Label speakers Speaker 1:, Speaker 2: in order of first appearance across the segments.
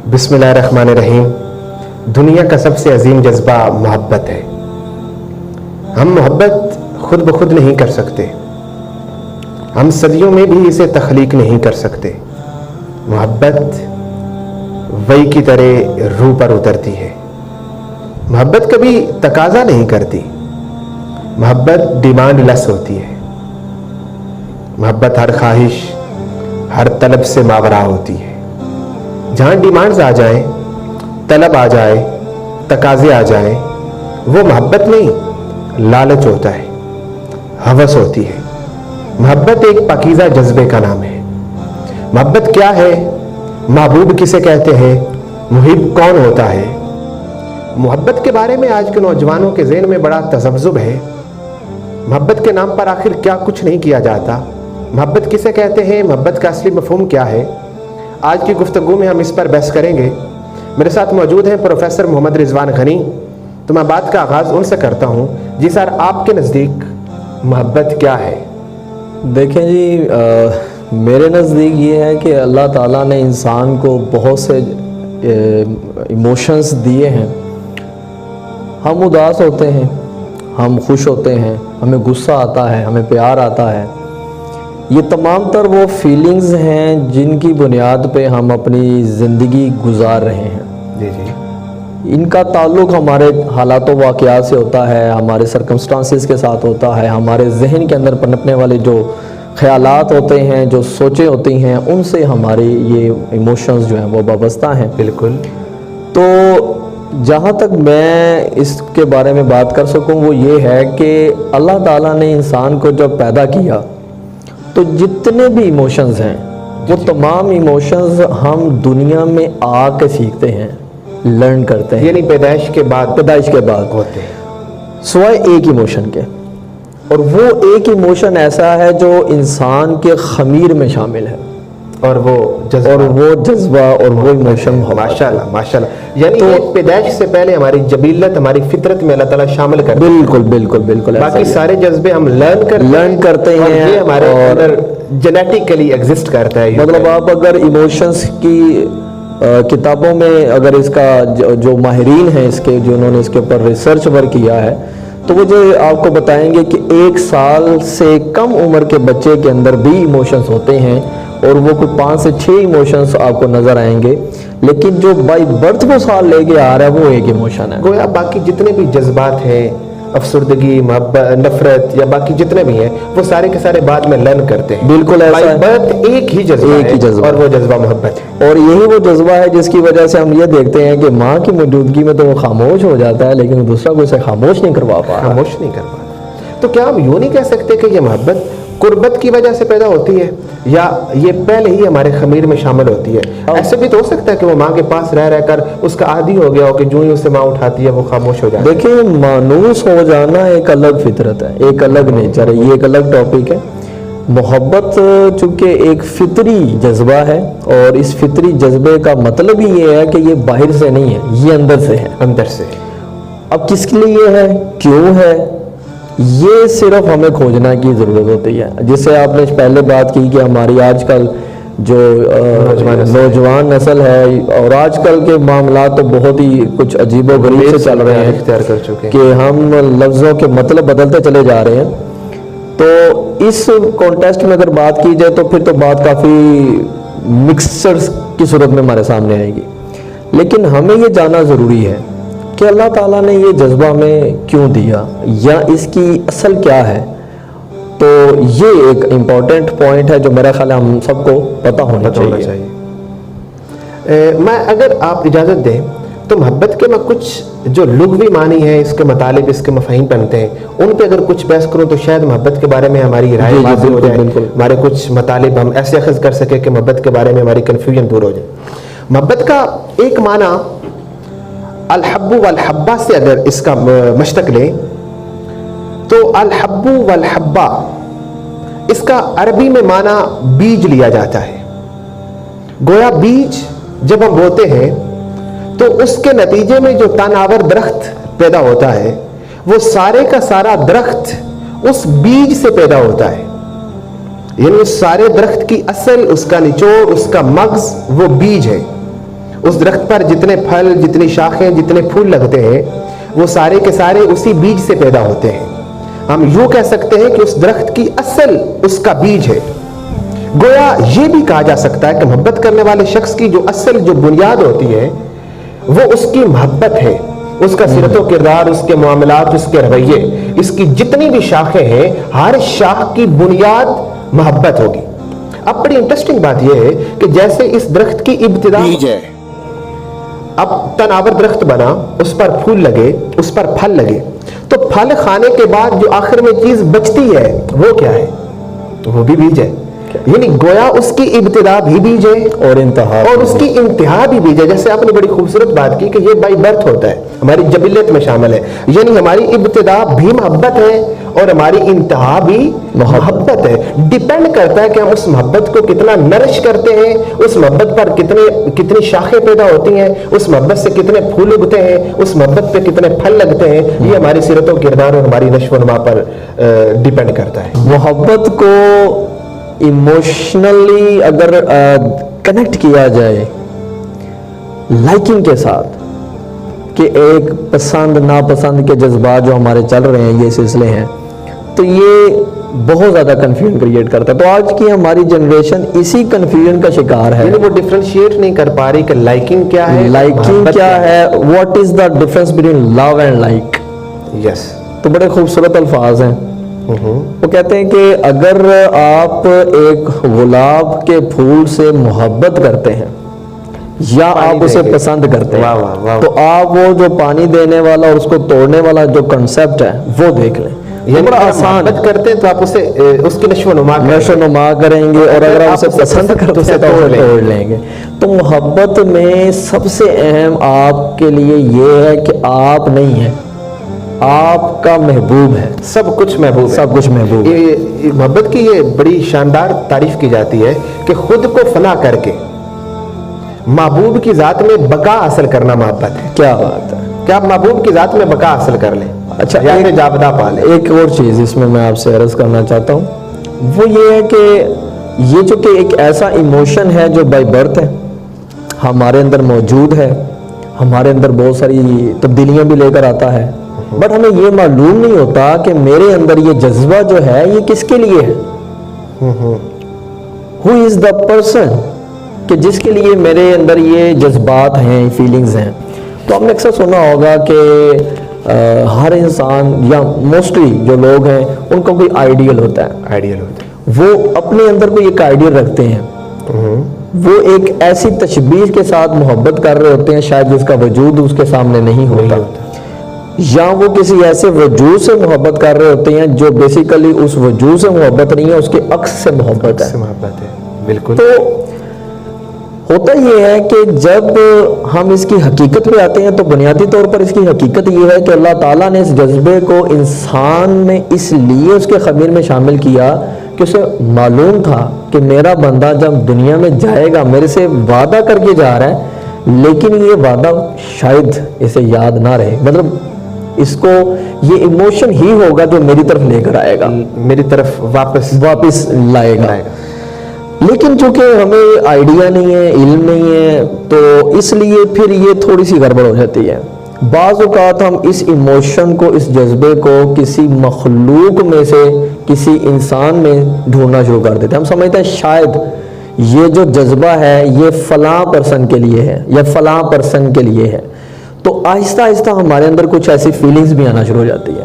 Speaker 1: بسم اللہ الرحمن الرحیم۔ دنیا کا سب سے عظیم جذبہ محبت ہے۔ ہم محبت خود بخود نہیں کر سکتے، ہم صدیوں میں بھی اسے تخلیق نہیں کر سکتے۔ محبت وہی کی طرح روح پر اترتی ہے۔ محبت کبھی تقاضا نہیں کرتی، محبت ڈیمانڈ لیس ہوتی ہے۔ محبت ہر خواہش، ہر طلب سے ماورا ہوتی ہے۔ جہاں ڈیمانڈز آ جائیں، طلب آ جائے، تقاضے آ جائیں، وہ محبت نہیں، لالچ ہوتا ہے، ہوس ہوتی ہے۔ محبت ایک پاکیزہ جذبے کا نام ہے۔ محبت کیا ہے؟ محبوب کسے کہتے ہیں؟ محب کون ہوتا ہے؟ محبت کے بارے میں آج کے نوجوانوں کے ذہن میں بڑا تذبذب ہے۔ محبت کے نام پر آخر کیا کچھ نہیں کیا جاتا؟ محبت کسے کہتے ہیں؟ محبت کا اصلی مفہوم کیا ہے؟ آج کی گفتگو میں ہم اس پر بحث کریں گے۔ میرے ساتھ موجود ہیں پروفیسر محمد رضوان غنی۔ تو میں بات کا آغاز ان سے کرتا ہوں۔ جی سر، آپ کے نزدیک محبت کیا ہے؟
Speaker 2: دیکھیں جی، میرے نزدیک یہ ہے کہ اللہ تعالیٰ نے انسان کو بہت سے ایموشنز دیے ہیں۔ ہم اداس ہوتے ہیں، ہم خوش ہوتے ہیں، ہمیں غصہ آتا ہے، ہمیں پیار آتا ہے۔ یہ تمام تر وہ فیلنگز ہیں جن کی بنیاد پہ ہم اپنی زندگی گزار رہے ہیں۔
Speaker 1: جی جی،
Speaker 2: ان کا تعلق ہمارے حالات و واقعات سے ہوتا ہے، ہمارے سرکمسٹانسز کے ساتھ ہوتا ہے، ہمارے ذہن کے اندر پنپنے والے جو خیالات ہوتے ہیں، جو سوچیں ہوتی ہیں، ان سے ہماری یہ ایموشنز جو ہیں وہ وابستہ ہیں۔
Speaker 1: بالکل۔
Speaker 2: تو جہاں تک میں اس کے بارے میں بات کر سکوں وہ یہ ہے کہ اللہ تعالیٰ نے انسان کو جب پیدا کیا تو جتنے بھی ایموشنز ہیں وہ تمام ایموشنز ہم دنیا میں آ کے سیکھتے ہیں، لرن کرتے ہیں،
Speaker 1: یعنی پیدائش کے بعد
Speaker 2: ہوتے ہیں سوائے ایک ایموشن کے۔ اور وہ ایک ایموشن ایسا ہے جو انسان کے خمیر میں شامل ہے،
Speaker 1: اور وہ
Speaker 2: جذبہ اور وہ ایموشن۔
Speaker 1: ماشاءاللہ ماشاءاللہ، یعنی پیدائش سے پہلے ہماری جبیلت، ہماری فطرت میں اللہ تعالیٰ شامل کرتے ہیں۔
Speaker 2: بالکل بالکل بالکل،
Speaker 1: باقی سارے جذبے ہم لرن کرتے ہیں، یہ ہمارے اندر جینیٹیکلی ایگزسٹ کرتا ہے۔
Speaker 2: مطلب آپ اگر ایموشنز کی کتابوں میں اگر اس کا جو ماہرین ہیں اس کے، جنہوں نے اس کے اوپر ریسرچ ورک کیا ہے، تو وہ جو آپ کو بتائیں گے کہ 1 سال سے کم عمر کے بچے کے اندر بھی ایموشنز ہوتے ہیں، اور وہ کوئی 5 سے 6 ایموشنز آپ کو نظر آئیں گے، لیکن جو بائی برتھ وہ سال لے کے آ رہا ہے وہ ایک ایموشن ہے۔
Speaker 1: گویا باقی جتنے بھی جذبات ہیں، افسردگی، محبت، نفرت یا باقی جتنے بھی ہیں، وہ سارے کے سارے بعد میں لرن کرتے ہیں۔
Speaker 2: بالکل ایسا ہے،
Speaker 1: برتھ ایک ہی جذبہ ہے، اور وہ جذبہ محبت ہے۔
Speaker 2: اور یہی وہ جذبہ ہے جس کی وجہ سے ہم یہ دیکھتے ہیں کہ ماں کی موجودگی میں تو وہ خاموش ہو جاتا ہے، لیکن دوسرا کوئی اسے خاموش نہیں کروا پا رہا۔
Speaker 1: خاموش نہیں کر پاتا۔ تو کیا ہم یوں نہیں کہہ سکتے کہ یہ محبت قربت کی وجہ سے پیدا ہوتی ہے، یا یہ پہلے ہی ہمارے خمیر میں شامل ہوتی ہے؟ ایسے بھی تو ہو سکتا ہے کہ وہ ماں کے پاس رہ کر اس کا عادی ہو گیا ہو کہ جو ہی اسے ماں اٹھاتی ہے وہ خاموش ہو جاتا ہے۔
Speaker 2: دیکھیں، مانوس ہو جانا ایک الگ فطرت ہے، ایک الگ نیچر ہے، یہ ایک الگ ٹاپک ہے۔ محبت چونکہ ایک فطری جذبہ ہے، اور اس فطری جذبے کا مطلب ہی یہ ہے کہ یہ باہر سے نہیں ہے، یہ اندر سے ہے۔
Speaker 1: اندر سے۔
Speaker 2: اب کس کے لیے ہے، کیوں ہے، یہ صرف ہمیں کھوجنا کی ضرورت ہوتی ہے۔ جس سے آپ نے پہلے بات کی کہ ہماری آج کل جو نوجوان نسل ہے، اور آج کل کے معاملات تو بہت ہی کچھ عجیب و غریب سے چل رہے ہیں،
Speaker 1: اختیار کر چکے ہیں
Speaker 2: کہ ہم لفظوں کے مطلب بدلتے چلے جا رہے ہیں۔ تو اس کانٹیسٹ میں اگر بات کی جائے تو پھر تو بات کافی مکسچرز کی صورت میں ہمارے سامنے آئے گی، لیکن ہمیں یہ جاننا ضروری ہے کہ اللہ تعالیٰ نے یہ جذبہ ہمیں کیوں دیا، یا اس کی اصل کیا ہے۔ تو یہ ایک امپورٹنٹ پوائنٹ ہے جو میرا خیال ہے ہم سب کو پتہ ہونا چاہیے۔
Speaker 1: میں اگر آپ اجازت دیں تو محبت کے میں کچھ جو لغوی معنی ہیں، اس کے مطالب، اس کے مفاہیم بنتے ہیں، ان پہ اگر کچھ بحث کروں تو شاید محبت کے بارے میں ہماری رائے واضح ہو جائے، ہمارے کچھ مطالب ہم ایسے اخذ کر سکیں کہ محبت کے بارے میں ہماری کنفیوژن دور ہو جائے۔ محبت کا ایک معنی الحب والحبہ سے اگر اس کا مشتق لیں تو الحب والحبہ اس کا عربی میں معنی بیج لیا جاتا ہے۔ گویا بیج جب ہم بوتے ہیں تو اس کے نتیجے میں جو تناور درخت پیدا ہوتا ہے، وہ سارے کا سارا درخت اس بیج سے پیدا ہوتا ہے۔ یعنی اس سارے درخت کی اصل، اس کا نچوڑ، اس کا مغز وہ بیج ہے، उस दरख्त पर जितने फल, जितनी शाखें, जितने फूल लगते हैं, वो सारे के सारे उसी बीज से पैदा होते हैं। हम यूं कह सकते हैं कि उस दरख्त की असल उसका बीज है। गोया ये भी कहा जा सकता है कि मोहब्बत करने वाले शख्स की जो असल जो बुनियाद होती है वो उसकी मोहब्बत है, उसका सीरत व किरदार, उसके मामलात, उसके रवैये, इसकी जितनी भी शाखें हैं, हर शाख की बुनियाद मोहब्बत होगी। अब बड़ी इंटरेस्टिंग बात यह है कि जैसे इस दरख्त की इब्तिदा बीज है, अब तनावर दरख्त बना, उस पर फूल लगे, उस पर फल लगे, तो फल खाने के बाद जो आखिर में चीज बचती है वो क्या है? तो वो भी बीज है। यानी गोया उसकी इब्तिदा भी बीज है और उसकी इंतहा भी बीज है। जैसे आपने बड़ी खूबसूरत बात की कि ये बाई बर्थ होता है, हमारी जबिलियत में शामिल है। यानी हमारी इब्तिदा भी मोहब्बत है और हमारी इंतहा भी मोहब्बत है। डिपेंड करता है कि हम उस मोहब्बत को कितना नरिश करते हैं, उस मोहब्बत पर कितनी शाखें पैदा होती हैं, उस मोहब्बत से कितने फूल उगते हैं, उस मोहब्बत पे कितने फल लगते हैं। ये हमारी सीरत व किरदार और हमारी नश्व नुमा पर डिपेंड करता है।
Speaker 2: मोहब्बत को इमोशनली अगर कनेक्ट किया जाए लाइकिंग के साथ, कि एक पसंद नापसंद के जज्बात जो हमारे चल रहे हैं, ये सिलसिले हैं, तो ये बहुत ज़्यादा कन्फ्यूजन क्रिएट करता है। तो आज की हमारी जनरेशन इसी कन्फ्यूजन का शिकार है।
Speaker 1: यानी वो डिफरेंशिएट नहीं कर पा रही कि लाइकिंग क्या है,
Speaker 2: लाइकिंग क्या है, what is the difference between love and like.
Speaker 1: Yes,
Speaker 2: तो बड़े खूबसूरत अल्फाज हैं। वो कहते हैं कि अगर आप एक गुलाब के फूल से मोहब्बत करते हैं या आप उसे पसंद करते हैं,
Speaker 1: वाह वाह वाह,
Speaker 2: तो आप वो जो पानी देने वाला और उसको तोड़ने वाला जो कंसेप्ट है वो देख लें। ये बड़ा आसान
Speaker 1: करते हैं तो आप उसे उसकी नशोनुमा
Speaker 2: करेंगे, और अगर आप उसे पसंद करते हैं तो तोड़ लेंगे। तो मोहब्बत में सबसे अहम आपके लिए ये है कि आप नहीं है, आपका महबूब है।
Speaker 1: सब कुछ महबूब है,
Speaker 2: सब कुछ महबूब।
Speaker 1: ये मोहब्बत की ये बड़ी शानदार तारीफ की जाती है कि खुद को फना करके महबूब की जात में बका हासिल करना मोहब्बत है।
Speaker 2: क्या बात है,
Speaker 1: क्या आप महबूब की जात में बका हासिल कर लें।
Speaker 2: अच्छा,
Speaker 1: एक जाबदा पा लें।
Speaker 2: एक और चीज़ इसमें मैं आपसे अर्ज करना चाहता हूँ, वो ये है कि ये जो कि एक ऐसा इमोशन है जो बाय बर्थ है, हमारे अंदर मौजूद है, हमारे अंदर बहुत सारी तब्दीलियां भी लेकर आता है, बट हमें ये मालूम नहीं होता कि मेरे अंदर ये जज्बा जो है ये किसके लिए है। हु इज द पर्सन, कि जिसके लिए मेरे अंदर ये जज्बात हैं, फीलिंग्स हैं। तो आपने अक्सर सुना होगा कि हर इंसान या मोस्टली जो लोग हैं उनका कोई आइडियल होता है, वो अपने अंदर कोई एक आइडियल रखते हैं, वो एक ऐसी तशबीह के साथ मोहब्बत कर रहे होते हैं शायद जिसका वजूद उसके सामने नहीं होता, या वो किसी ऐसे वजूद से मोहब्बत कर रहे होते हैं जो बेसिकली उस वजूद से मोहब्बत नहीं है, उसके अक्स से मोहब्बत है।
Speaker 1: बिल्कुल।
Speaker 2: तो होता ये है कि जब हम इसकी हकीकत पे आते हैं तो बुनियादी तौर पर इसकी हकीकत ये है कि अल्लाह ताला ने इस जज्बे को इंसान में इसलिए उसके खमीर में शामिल किया कि उसे मालूम था कि मेरा बंदा जब दुनिया में जाएगा मेरे से वादा करके जा रहा है, लेकिन ये वादा शायद इसे याद ना रहे, मतलब इसको ये इमोशन ही होगा जो मेरी तरफ लेकर आएगा,
Speaker 1: मेरी तरफ वापस
Speaker 2: लाएगा। लेकिन चूंकि हमें आइडिया नहीं है, इल्म नहीं है, तो इसलिए फिर ये थोड़ी सी गड़बड़ हो जाती है। बाज़ औक़ात हम इस इमोशन को, इस जज्बे को किसी मखलूक में से किसी इंसान में ढूंढना शुरू कर देते हैं। हम समझते हैं शायद ये जो जज्बा है ये फलां पर्सन के लिए है या फलां पर्सन के लिए है, तो आहिस्ता आहिस्ता हमारे अंदर कुछ ऐसी फीलिंग्स भी आना शुरू हो जाती है,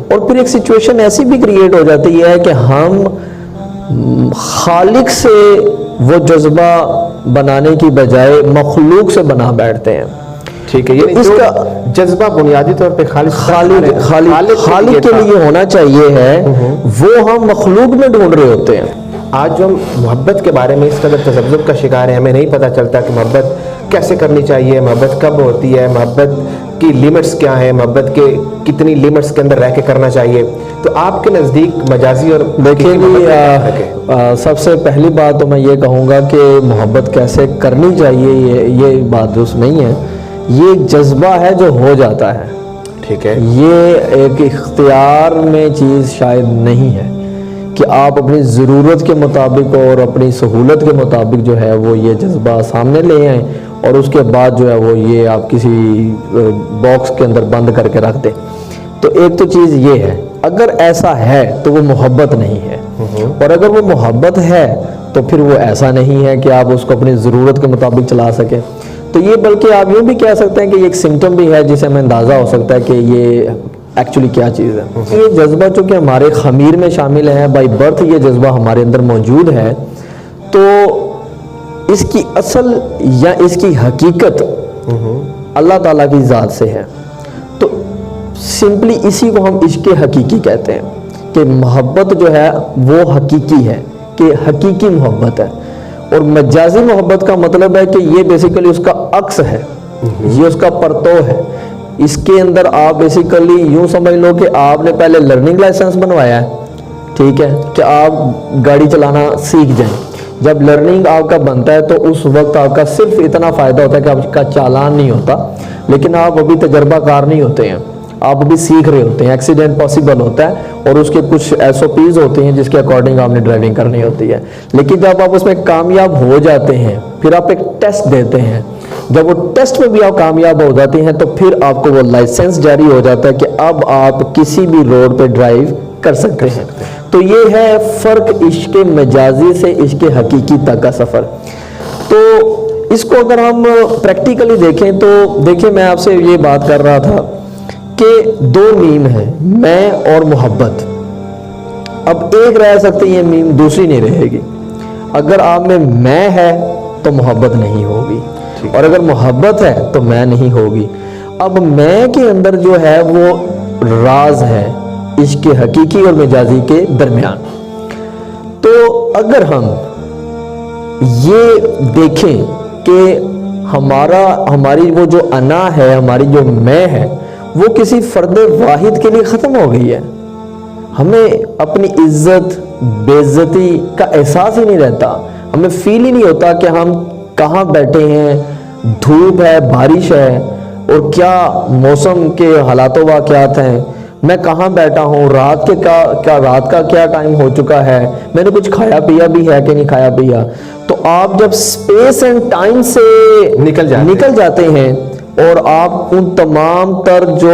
Speaker 2: और फिर एक सिचुएशन ऐसी भी क्रिएट हो जाती है कि हम खालिक से वो जज्बा बनाने की बजाय मखलूक से बना बैठते हैं।
Speaker 1: ठीक है, ये इसका जज्बा बुनियादी तौर पे खालिक
Speaker 2: के लिए होना चाहिए है, वो हम मखलूक में ढूंढ रहे होते हैं।
Speaker 1: आज जो हम मोहब्बत के बारे में इस कदर तज़ब्ज़ुब का शिकार है, हमें नहीं पता चलता कि मोहब्बत कैसे करनी चाहिए, मोहब्बत कब होती है, मोहब्बत की लिमिट्स क्या है, मोहब्बत के कितनी लिमिट्स के अंदर रह के करना चाहिए। तो आपके नज़दीक मजाजी और
Speaker 2: देखिए कि सबसे पहली बात तो मैं ये कहूँगा कि मोहब्बत कैसे करनी चाहिए ये बात दुरुस्त नहीं है, ये एक जज्बा है जो हो जाता है।
Speaker 1: ठीक है,
Speaker 2: ये एक इख्तियार में चीज़ शायद नहीं है कि आप अपनी ज़रूरत के मुताबिक और अपनी सहूलत के मुताबिक जो है वो ये जज्बा सामने ले आएँ اور اس کے بعد جو ہے وہ یہ آپ کسی باکس کے اندر بند کر کے رکھ دیں. تو ایک تو چیز یہ ہے, اگر ایسا ہے تو وہ محبت نہیں ہے, اور اگر وہ محبت ہے تو پھر وہ ایسا نہیں ہے کہ آپ اس کو اپنی ضرورت کے مطابق چلا سکیں. تو یہ بلکہ آپ یوں بھی کہہ سکتے ہیں کہ یہ ایک سمٹم بھی ہے جسے ہمیں اندازہ ہو سکتا ہے کہ یہ ایکچولی کیا چیز ہے. یہ جذبہ چونکہ ہمارے خمیر میں شامل ہے, بائی برتھ یہ جذبہ ہمارے اندر موجود ہے, تو اس کی اصل یا اس کی حقیقت اللہ تعالیٰ کی ذات سے ہے. تو سمپلی اسی کو ہم عشق حقیقی کہتے ہیں کہ محبت جو ہے وہ حقیقی ہے, کہ حقیقی محبت ہے. اور مجازی محبت کا مطلب ہے کہ یہ بیسیکلی اس کا عکس ہے, یہ اس کا پرتو ہے. اس کے اندر آپ بیسیکلی یوں سمجھ لو کہ آپ نے پہلے لرننگ لائسنس بنوایا ہے, ٹھیک ہے, کہ آپ گاڑی چلانا سیکھ جائیں. جب لرننگ آپ کا بنتا ہے تو اس وقت آپ کا صرف اتنا فائدہ ہوتا ہے کہ آپ کا چالان نہیں ہوتا, لیکن آپ ابھی تجربہ کار نہیں ہوتے ہیں, آپ ابھی سیکھ رہے ہوتے ہیں. ایکسیڈنٹ پاسبل ہوتا ہے اور اس کے کچھ SOPs ہوتے ہیں جس کے اکارڈنگ آپ نے ڈرائیونگ کرنی ہوتی ہے. لیکن جب آپ اس میں کامیاب ہو جاتے ہیں پھر آپ ایک ٹیسٹ دیتے ہیں, جب وہ ٹیسٹ میں بھی آپ کامیاب ہو جاتے ہیں تو پھر آپ کو وہ لائسنس جاری ہو جاتا ہے کہ اب آپ کسی بھی روڈ پہ ڈرائیو کر سکتے ہیں. تو یہ ہے فرق عشق مجازی سے عشق حقیقی تک کا سفر. تو اس کو اگر ہم پریکٹیکلی دیکھیں تو دیکھیں, میں آپ سے یہ بات کر رہا تھا کہ دو میم ہیں, میں اور محبت. اب ایک رہ سکتی ہے میم, دوسری نہیں رہے گی. اگر آپ میں ہے تو محبت نہیں ہوگی, اور اگر محبت ہے تو میں نہیں ہوگی. اب میں کے اندر جو ہے وہ راز ہے عشق حقیقی اور مجازی کے درمیان. تو اگر ہم یہ دیکھیں کہ ہماری وہ جو انا ہے, ہماری جو میں ہے, وہ کسی فرد واحد کے لیے ختم ہو گئی ہے. ہمیں اپنی عزت بے عزتی کا احساس ہی نہیں رہتا, ہمیں فیل ہی نہیں ہوتا کہ ہم کہاں بیٹھے ہیں, دھوپ ہے, بارش ہے, اور کیا موسم کے حالات و واقعات ہیں, میں کہاں بیٹھا ہوں, رات کا کیا ٹائم ہو چکا ہے, میں نے کچھ کھایا پیا بھی ہے کہ نہیں کھایا پیا. تو آپ جب اسپیس اینڈ ٹائم سے نکل جاتے ہیں اور آپ ان تمام تر جو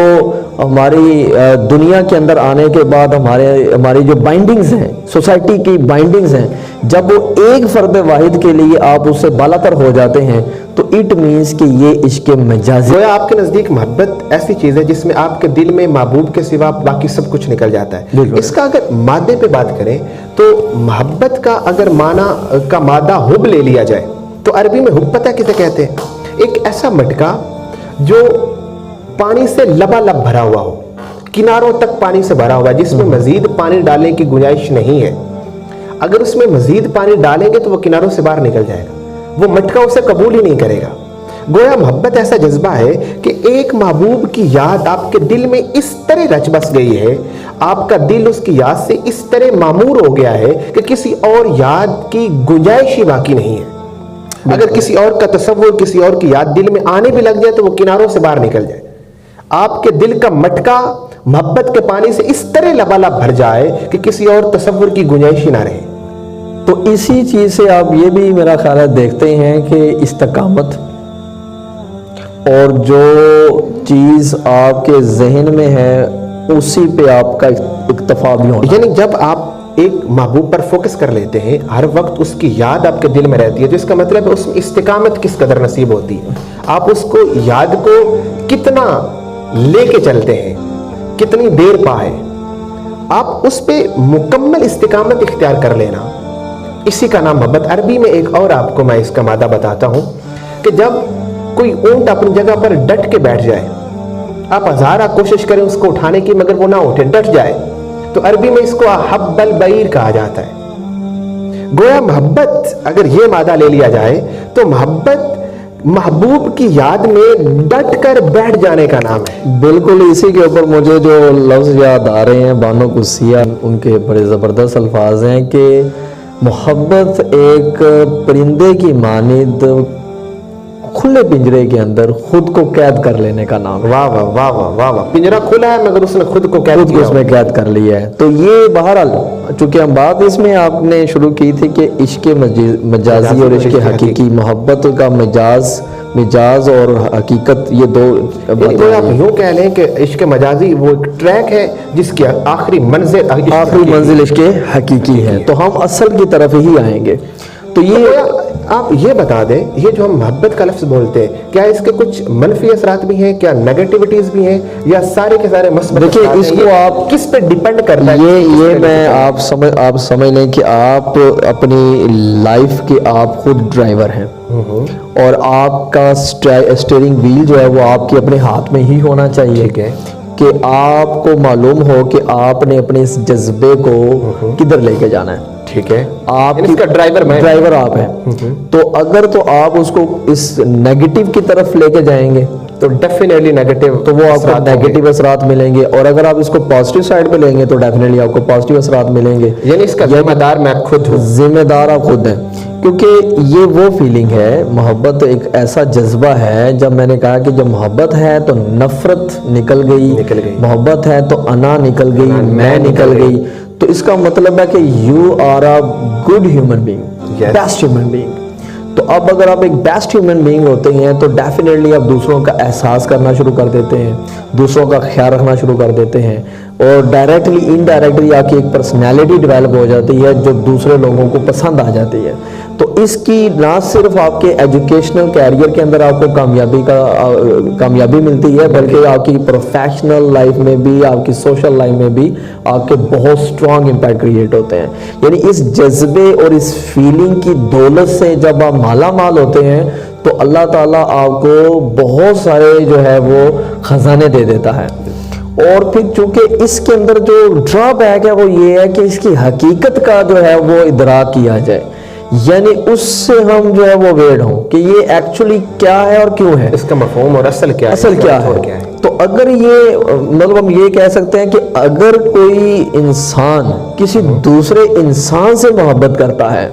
Speaker 2: ہماری دنیا کے اندر آنے کے بعد ہماری جو بائنڈنگز ہیں, سوسائٹی کی بائنڈنگز ہیں, جب وہ ایک فرد واحد کے لیے آپ اس سے بالا تر ہو جاتے ہیں تو اٹ مینس کہ یہ عشق مجازی.
Speaker 1: گویا آپ کے نزدیک محبت ایسی چیز ہے جس میں آپ کے دل میں محبوب کے سوا باقی سب کچھ نکل جاتا ہے. اس کا اگر مادے پہ بات کریں تو محبت کا اگر معنی کا مادہ حب لے لیا جائے تو عربی میں حب پتہ کسے کہتے ہیں؟ ایک ایسا مٹکا جو پانی سے لبالب بھرا ہوا ہو, کناروں تک پانی سے بھرا ہوا, جس میں مزید پانی ڈالنے کی گنجائش نہیں ہے. اگر اس میں مزید پانی ڈالیں گے تو وہ کناروں سے باہر نکل جائے گا, وہ مٹکا اسے قبول ہی نہیں کرے گا. گویا محبت ایسا جذبہ ہے کہ ایک محبوب کی یاد آپ کے دل میں اس طرح رچ بس گئی ہے, آپ کا دل اس کی یاد سے اس طرح معمور ہو گیا ہے کہ کسی اور یاد کی گنجائش ہی باقی نہیں ہے. اگر کسی اور کا تصور, کسی اور کی یاد دل میں آنے بھی لگ جائے تو وہ کناروں سے باہر نکل جائے. آپ کے دل کا مٹکا محبت کے پانی سے اس طرح لبالب بھر جائے کہ کسی اور تصور کی گنجائش ہی نہ رہے.
Speaker 2: تو اسی چیز سے آپ یہ بھی میرا خیال ہے دیکھتے ہیں کہ استقامت اور جو چیز آپ کے ذہن میں ہے اسی پہ آپ کا اکتفا بھی ہونا.
Speaker 1: یعنی جب آپ ایک محبوب پر فوکس کر لیتے ہیں, ہر وقت اس کی یاد آپ کے دل میں رہتی ہے, تو اس کا مطلب ہے اس میں استقامت کس قدر نصیب ہوتی ہے. آپ اس کو یاد کو کتنا لے کے چلتے ہیں, کتنی دیر پائے, آپ اس پہ مکمل استقامت اختیار کر لینا, اسی کا نام محبت. عربی میں ایک اور آپ کو میں اس کا مادہ بتاتا ہوں کہ جب کوئی اونٹ اپنی جگہ پر ڈٹ کے بیٹھ جائے, آپ ہزارہ کوشش کریں اس کو اٹھانے کی مگر وہ نہ اٹھے, ڈٹ جائے, تو عربی میں اس کو احب البعیر کہا جاتا ہے. گویا محبت اگر یہ مادہ لے لیا جائے تو محبت محبوب کی یاد میں ڈٹ کر بیٹھ جانے کا نام ہے.
Speaker 2: بالکل اسی کے اوپر مجھے جو لفظ یاد آ رہے ہیں بانو قدسیہ, ان کے بڑے زبردست الفاظ ہیں کہ محبت ایک پرندے کی مانند खुले पिंजरे के अंदर खुद को कैद कर लेने का नाम है।
Speaker 1: वाह वाह वाह वाह वाह वाह, पिंजरा खुला है मगर उसने खुद को कैद
Speaker 2: खुद को
Speaker 1: किया।
Speaker 2: उसमें कैद कर लिया है। तो ये बहरहाल, चूंकि हम बात इसमें आपने शुरू की थी कि इश्क मजाजी और इश्क हकीकी, मोहब्बत का मिजाज और हकीकत, ये दो
Speaker 1: तो आप यूं कह लें कि इश्क मजाजी वो एक ट्रैक है जिसकी आखिरी मंजिल
Speaker 2: इश्क हकीकी है। तो हम असल की तरफ ही आएंगे। तो ये
Speaker 1: आप ये बता दें, ये जो हम मोहब्बत का लफ्ज़ बोलते हैं, क्या इसके कुछ मनफी असरात भी हैं, क्या नेगेटिविटीज भी हैं, या सारे के सारे मस्बत?
Speaker 2: देखिए, इसको आप
Speaker 1: किस पे डिपेंड करता है?
Speaker 2: ये मैं आप समझ लें कि आप अपनी लाइफ के आप खुद ड्राइवर हैं और आपका स्टीयरिंग व्हील जो है वो आपके अपने हाथ में ही होना चाहिए।
Speaker 1: ठीक है
Speaker 2: कि आपको मालूम हो कि आपने अपने इस जज्बे को किधर लेके जाना है।
Speaker 1: ठीक है,
Speaker 2: आप
Speaker 1: इसका ड्राइवर
Speaker 2: आप हैं। तो अगर तो आप उसको इस नेगेटिव की तरफ लेके जाएंगे
Speaker 1: तो डेफिनेटली नेगेटिव,
Speaker 2: तो वो आपको नेगेटिव असरात मिलेंगे, और अगर आप इसको पॉजिटिव साइड पे लेंगे तो डेफिनेटली आपको पॉजिटिव असरात मिलेंगे।
Speaker 1: यानी इसका जिम्मेदार मैं खुद हूँ।
Speaker 2: जिम्मेदार आप खुद हैं, क्योंकि ये वो फीलिंग है, मोहब्बत एक ऐसा जज्बा है। जब मैंने कहा कि जब मोहब्बत है तो नफरत निकल गई, मोहब्बत है तो अना निकल गई, मैं निकल गई। तो इसका मतलब है कि you are a good human being, best human being. तो अब अगर आप एक बेस्ट ह्यूमन बीइंग होते हैं तो डेफिनेटली आप दूसरों का एहसास करना शुरू कर देते हैं, दूसरों का ख्याल रखना शुरू कर देते हैं, और डायरेक्टली इनडायरेक्टली आपकी एक पर्सनैलिटी डेवलप हो जाती है जो दूसरे लोगों को पसंद आ जाती है। तो इसकी ना सिर्फ आपके एजुकेशनल कैरियर के अंदर आपको कामयाबी मिलती है, बल्कि आपकी प्रोफेशनल लाइफ में भी, आपकी सोशल लाइफ में भी आपके बहुत स्ट्रॉन्ग इम्पैक्ट क्रिएट होते हैं। यानी इस जज्बे और इस फीलिंग की दौलत से जब आप माला माल होते हैं तो अल्लाह ताला आपको बहुत सारे जो है वो खजाने दे देता है। और फिर चूंकि इसके अंदर जो ड्रॉबैक है वो ये है कि इसकी हकीकत का जो है वो इदराक किया जाए, यानी उससे हम जो है वो अवेयर हों कि ये एक्चुअली क्या है और क्यों है,
Speaker 1: इसका मफहूम और असल क्या है।
Speaker 2: तो अगर ये मतलब हम ये कह सकते हैं कि अगर कोई इंसान किसी दूसरे इंसान से मोहब्बत करता है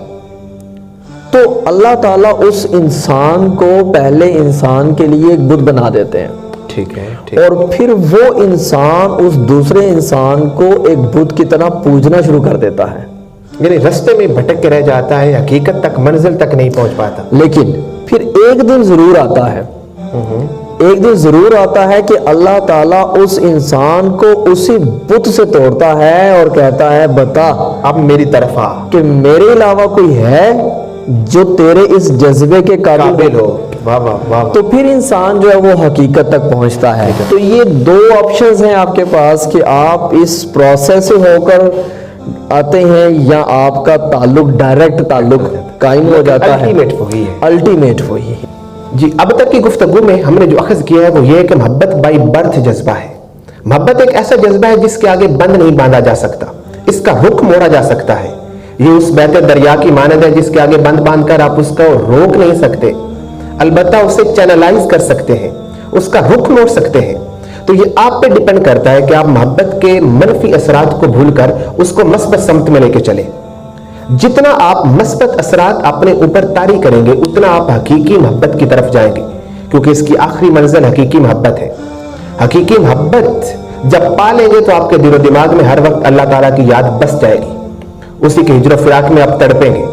Speaker 2: तो अल्लाह ताला उस इंसान को पहले इंसान के लिए एक बुत बना देते हैं।
Speaker 1: ठीक है,
Speaker 2: और फिर वो इंसान उस दूसरे इंसान को एक बुत की तरह पूजना शुरू कर देता है,
Speaker 1: यानी रास्ते में भटक के रह जाता है, हकीकत तक, मंजिल तक नहीं पहुंच पाता।
Speaker 2: लेकिन फिर एक दिन जरूर आता है, एक दिन जरूर आता है कि अल्लाह ताला उस इंसान को उसी बुत से तोड़ता है और कहता है, बता
Speaker 1: अब मेरी तरफ आ
Speaker 2: कि मेरे अलावा कोई है जो तेरे इस जज्बे के काबिल हो।
Speaker 1: वाह वाह वाह।
Speaker 2: तो फिर इंसान जो है वो हकीकत तक पहुंचता है। तो ये दो ऑप्शंस हैं आपके पास कि आप इस प्रोसेस से होकर आते हैं या आपका ताल्लुक, डायरेक्ट ताल्लुक कायम हो जाता है। अल्टीमेट वही है।
Speaker 1: जी, अब तक की गुफ्तगू में हमने जो अखज़ किया है वो ये है कि मोहब्बत बाई बर्थ जज्बा है। मोहब्बत एक ऐसा जज्बा है जिसके आगे बंद नहीं बांधा जा सकता, इसका रुख मोड़ा जा सकता है। ये उस बहते दरिया की मानद है जिसके आगे बंद बांधकर आप उसको रोक नहीं सकते, अलबत्ता उसे चैनलाइज कर सकते हैं, उसका रुख मोड़ सकते हैं। तो ये आप पे डिपेंड करता है कि आप मोहब्बत के मनफी असरात को भूलकर उसको मस्बत समत में लेके चले। जितना आप मस्बत असरात अपने ऊपर तारी करेंगे उतना आप हकीकी मोहब्बत की तरफ जाएंगे, क्योंकि इसकी आखिरी मंजिल हकीकी मोहब्बत है। हकीकी मोहब्बत जब पा लेंगे तो आपके दिलो दिमाग में हर वक्त अल्लाह ताला की याद बस जाएगी, उसी के हिजर फिराक में आप तड़पेंगे,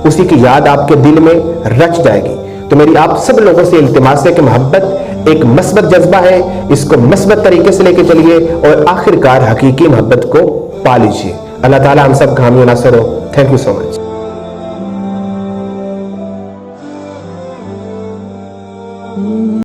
Speaker 1: उसी की याद आपके दिल में रच जाएगी। तो मेरी आप सब लोगों से इल्तिमास है कि मोहब्बत एक मस्बत जज्बा है, इसको मस्बत तरीके से लेके चलिए और आखिरकार हकीकी मोहब्बत को पा लीजिए। अल्लाह ताला हम सब हामी नासर हो। Thank you so much.